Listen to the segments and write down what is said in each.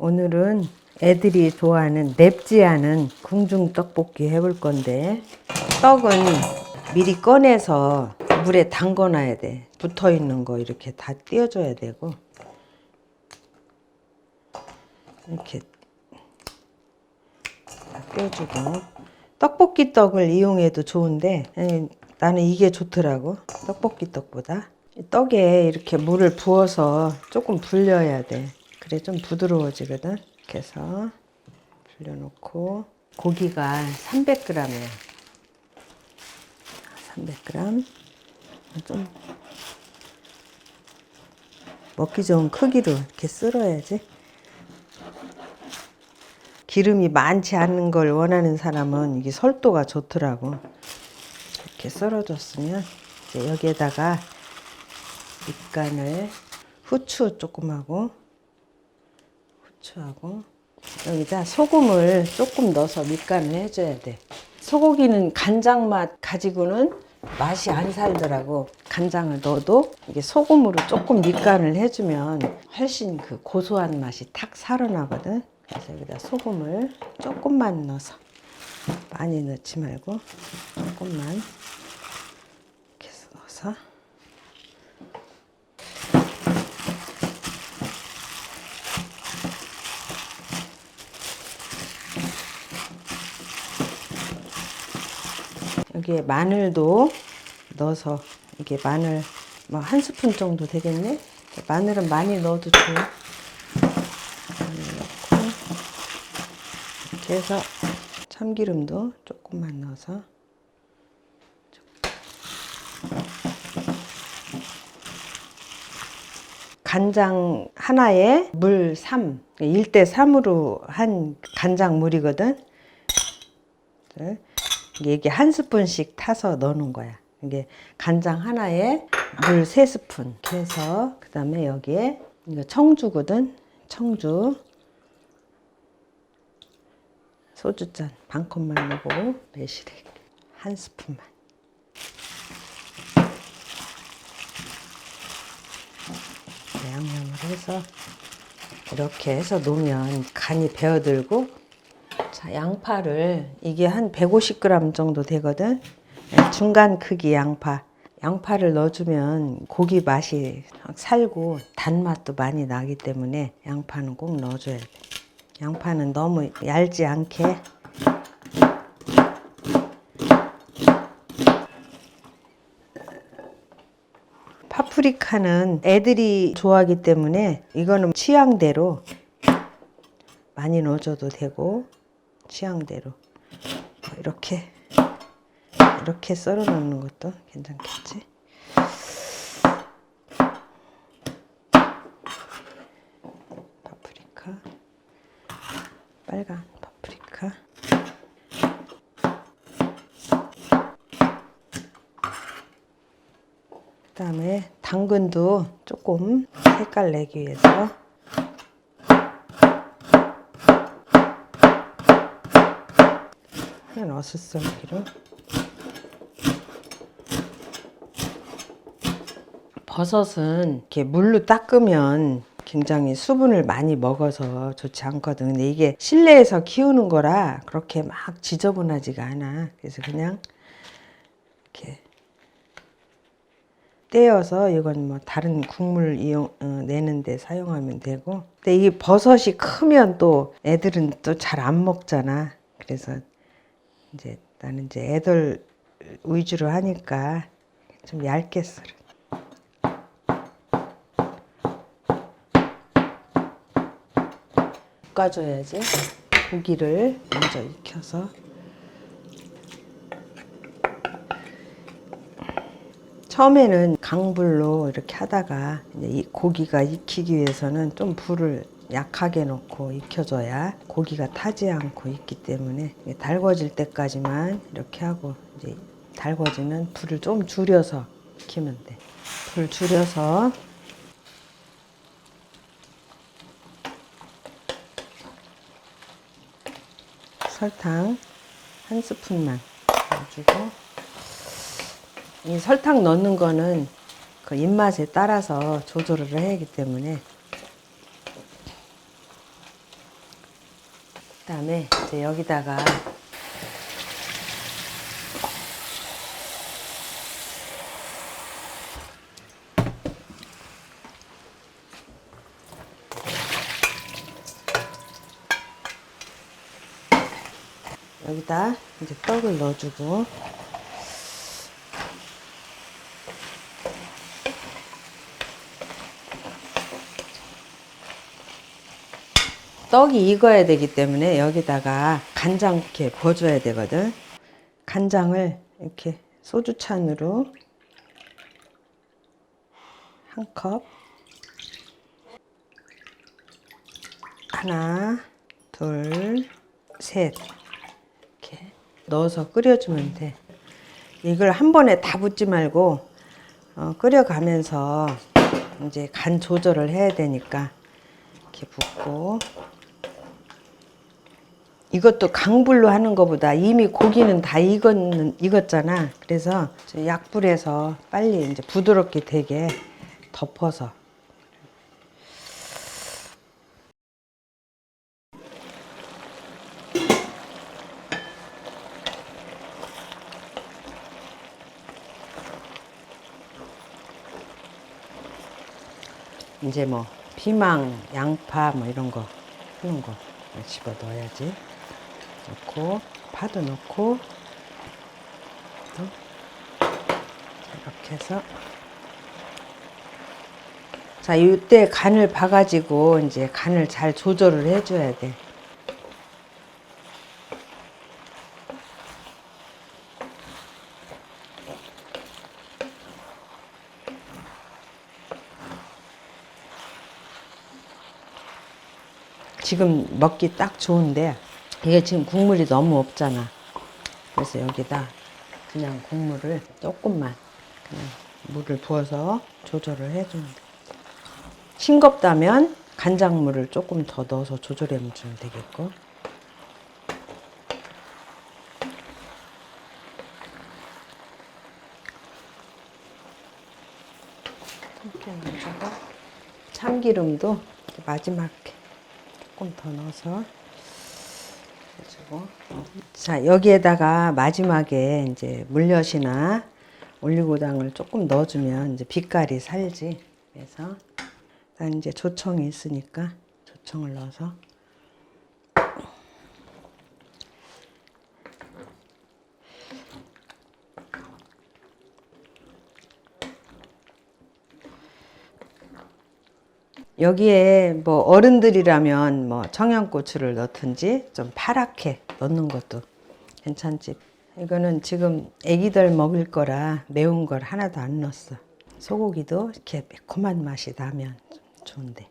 오늘은 애들이 좋아하는 맵지 않은 궁중 떡볶이 해볼 건데, 떡은 미리 꺼내서 물에 담궈 놔야 돼. 붙어 있는 거 이렇게 다 띄워줘야 되고, 이렇게 다 띄워주고. 떡볶이 떡을 이용해도 좋은데 나는 이게 좋더라고, 떡볶이 떡보다. 떡에 이렇게 물을 부어서 조금 불려야 돼. 그래 좀 부드러워지거든. 이렇게 해서 불려놓고, 고기가 300g이야. 300g. 좀 먹기 좋은 크기로 이렇게 썰어야지. 기름이 많지 않은 걸 원하는 사람은 이게 설도가 좋더라고. 이렇게 썰어줬으면 이제 여기에다가 밑간을, 후추 조금 하고, 후추하고, 여기다 소금을 조금 넣어서 밑간을 해줘야 돼. 소고기는 간장 맛 가지고는 맛이 안 살더라고. 간장을 넣어도 이게 소금으로 조금 밑간을 해주면 훨씬 그 고소한 맛이 탁 살아나거든. 그래서 여기다 소금을 조금만 넣어서, 많이 넣지 말고 조금만 이렇게 넣어서, 여기에 마늘도 넣어서, 이게 마늘 뭐 1스푼 정도 되겠네. 마늘은 많이 넣어도 좋아. 마늘 넣고, 이렇게 해서 참기름도 조금만 넣어서, 간장 하나에 물 3, 1대3으로 한 간장물이거든. 이게 1스푼씩 타서 넣는 거야. 이게 간장 하나에 물 3스푼 이렇게 해서, 그 다음에 여기에 이거 청주거든. 청주 소주잔 반컵만 넣고, 매실액 1스푼만. 양념을 해서 이렇게 해서 놓으면 간이 배어들고. 자, 양파를, 이게 한 150g 정도 되거든. 중간 크기 양파를 넣어주면 고기 맛이 살고 단맛도 많이 나기 때문에 양파는 꼭 넣어줘야 돼. 양파는 너무 얇지 않게. 파프리카는 애들이 좋아하기 때문에 이거는 취향대로 많이 넣어줘도 되고, 취향대로 이렇게 썰어 넣는 것도 괜찮겠지. 파프리카, 빨간 파프리카. 그 다음에 당근도 조금 색깔 내기 위해서 한 어슷썰기로. 버섯은 이렇게 물로 닦으면 굉장히 수분을 많이 먹어서 좋지 않거든. 근데 이게 실내에서 키우는 거라 그렇게 막 지저분하지가 않아. 그래서 그냥 이렇게 떼어서, 이건 뭐 다른 국물 내는데 사용하면 되고. 근데 이 버섯이 크면 또 애들은 또 잘 안 먹잖아. 그래서 이제 나는 이제 애들 위주로 하니까 좀 얇게 썰어. 볶아줘야지. 고기를 먼저 익혀서. 처음에는 강불로 이렇게 하다가, 이제 이 고기가 익히기 위해서는 좀 불을 약하게 놓고 익혀줘야 고기가 타지 않고 익기 때문에, 달궈질 때까지만 이렇게 하고, 이제 달궈지면 불을 좀 줄여서 익히면 돼. 불 줄여서 설탕 1스푼만 넣어주고, 이 설탕 넣는 거는 그 입맛에 따라서 조절을 해야 하기 때문에 그다음에 이제 여기다가 여기다 이제 떡을 넣어주고 떡이 익어야 되기 때문에 여기다가 간장 이렇게 부어줘야 되거든. 간장을 이렇게 소주찬으로 한 컵, 하나, 둘, 셋 이렇게 넣어서 끓여주면 돼. 이걸 한 번에 다 붓지 말고 끓여가면서 이제 간 조절을 해야 되니까 이렇게 붓고, 이것도 강불로 하는 것보다 이미 고기는 다 익었잖아. 그래서 약불에서 빨리 이제 부드럽게 되게 덮어서. 이제 뭐 피망, 양파 뭐 이런 거 하는 거 집어 넣어야지. 넣고 파도 넣고 이렇게 해서, 자, 이때 간을 봐가지고 이제 간을 잘 조절을 해줘야 돼. 지금 먹기 딱 좋은데 이게 지금 국물이 너무 없잖아. 그래서 여기다 그냥 국물을 조금만 그냥 물을 부어서 조절을 해주면 돼. 싱겁다면 간장물을 조금 더 넣어서 조절해 주면 되겠고. 이렇게 넣어주고 참기름도 마지막에 조금 더 넣어서 해주고. 자, 여기에다가 마지막에 이제 물엿이나 올리고당을 조금 넣어주면 이제 빛깔이 살지. 그래서 난 이제 조청이 있으니까 조청을 넣어서. 여기에 뭐 어른들이라면 뭐 청양고추를 넣든지 좀 파랗게 넣는 것도 괜찮지. 이거는 지금 애기들 먹을 거라 매운 걸 하나도 안 넣었어. 소고기도 이렇게 매콤한 맛이 나면 좋은데.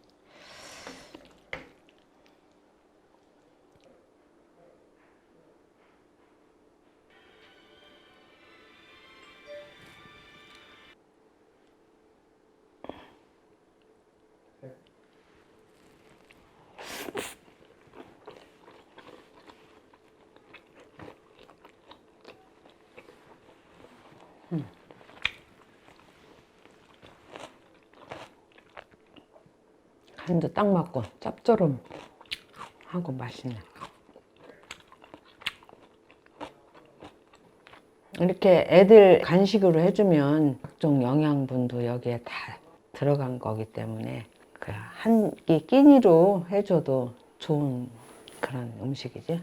간도 딱 맞고 짭조름하고 맛있네. 이렇게 애들 간식으로 해주면 각종 영양분도 여기에 다 들어간 거기 때문에 그 한 끼 끼니로 해줘도 좋은 그런 음식이지.